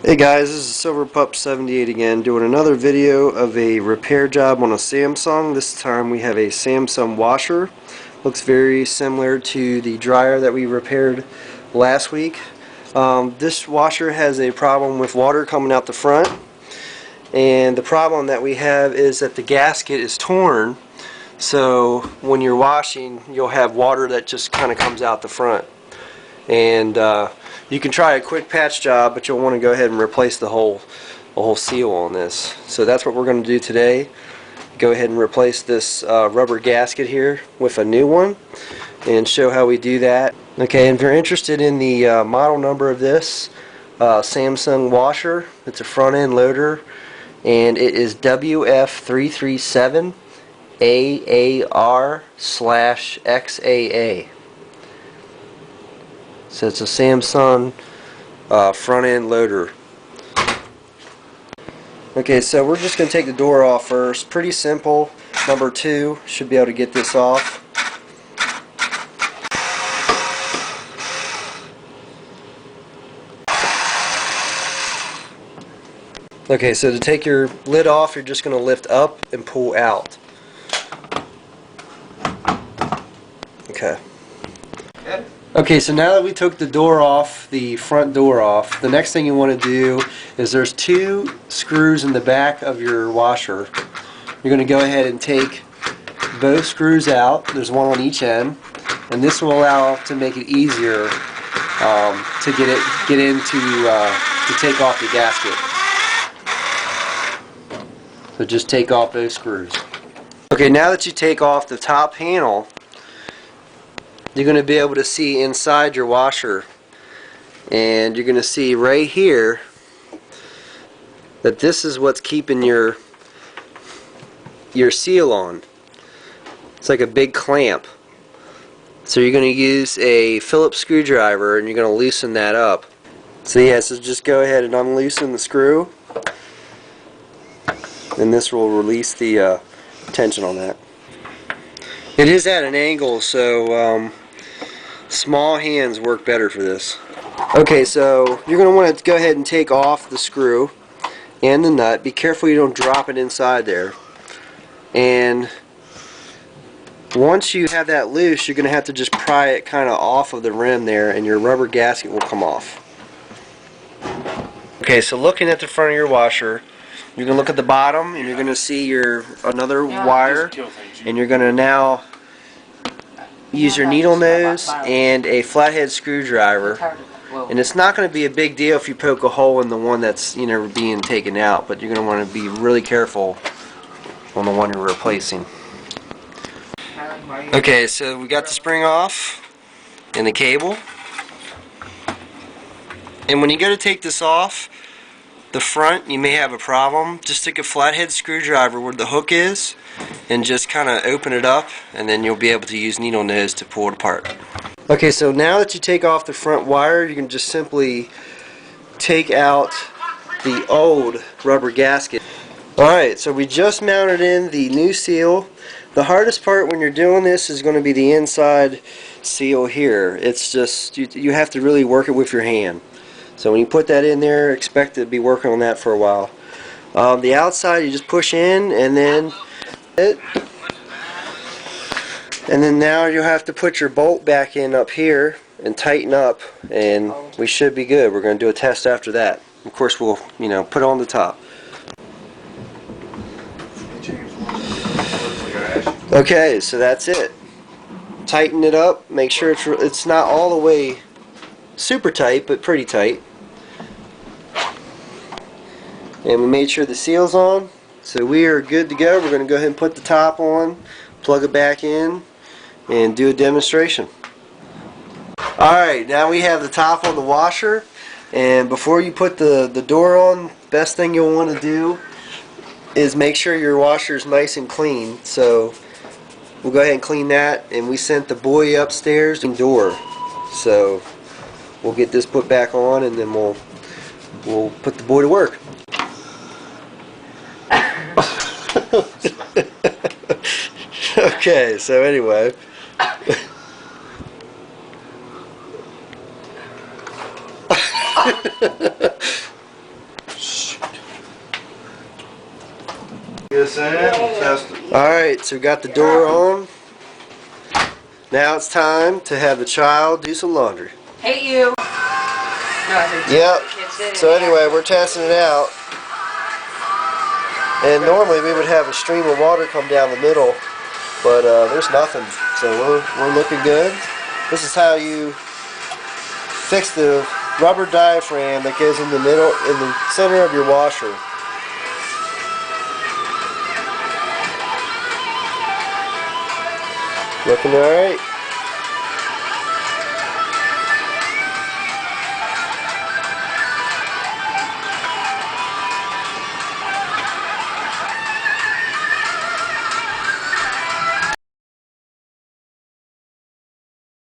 Hey guys, this is SilverPup78 again, doing another video of a repair job on a Samsung. This time we have a Samsung washer. Looks very similar to the dryer that we repaired last week. This washer has a problem with water coming out the front, and the problem that we have is that the gasket is torn, so when you're washing you'll have water that just kind of comes out the front. And you can try a quick patch job, but you'll want to go ahead and replace the whole seal on this. So that's what we're going to do today. Go ahead and replace this rubber gasket here with a new one and show how we do that. Okay, and if you're interested in the model number of this Samsung washer, it's a front end loader, and it is WF337 AAR/XAA. So it's a Samsung front end loader. Okay, so we're just going to take the door off first. Pretty simple. Number 2 should be able to get this off. Okay, so to take your lid off, you're just going to lift up and pull out. Okay. Okay, so now that we took the door off, the front door off, the next thing you want to do is there's 2 screws in the back of your washer. You're going to go ahead and take both screws out. There's one on each end, and this will allow to make it easier to take off the gasket. So just take off those screws. Okay, now that you take off the top panel, you're going to be able to see inside your washer, and you're going to see right here that this is what's keeping your seal on. It's like a big clamp. So you're going to use a Phillips screwdriver and you're going to loosen that up. So yeah, so just go ahead and unloosen the screw, and this will release the tension on that. It is at an angle, so small hands work better for this. Okay, so you're going to want to go ahead and take off the screw and the nut. Be careful you don't drop it inside there. And once you have that loose, you're going to have to just pry it kind of off of the rim there, and your rubber gasket will come off. Okay, so looking at the front of your washer, you're going to look at the bottom, and you're going to see another wire, and you're going to now use your needle nose and a flathead screwdriver. And it's not going to be a big deal if you poke a hole in the one that's being taken out, but you're going to want to be really careful on the one you're replacing. Okay, so we got the spring off and the cable. And when you go to take this off the front, you may have a problem. Just stick a flathead screwdriver where the hook is and just kind of open it up, and then you'll be able to use needle nose to pull it apart. Okay, so now that you take off the front wire, you can just simply take out the old rubber gasket. Alright, so we just mounted in the new seal. The hardest part when you're doing this is going to be the inside seal here. It's just, you have to really work it with your hand. So when you put that in there, expect to be working on that for a while. The outside, you just push in, and then now you'll have to put your bolt back in up here and tighten up, and we should be good. We're going to do a test after that. Of course, we'll put it on the top. Okay, so that's it. Tighten it up. Make sure it's not all the way super tight, but pretty tight. And we made sure the seal's on, so we are good to go. We're going to go ahead and put the top on, plug it back in, and do a demonstration. Alright, now we have the top on the washer, and before you put the door on, best thing you'll want to do is make sure your washer is nice and clean. So we'll go ahead and clean that, and we sent the boy upstairs to the door. So we'll get this put back on, and then we'll put the boy to work. Okay, so anyway. this in and test it. Alright, so we got the door on. Now it's time to have the child do some laundry. Hate you. Yep. So anyway, we're testing it out. And normally we would have a stream of water come down the middle, but there's nothing. So we're looking good. This is how you fix the rubber diaphragm that goes in the middle, in the center of your washer. Looking alright.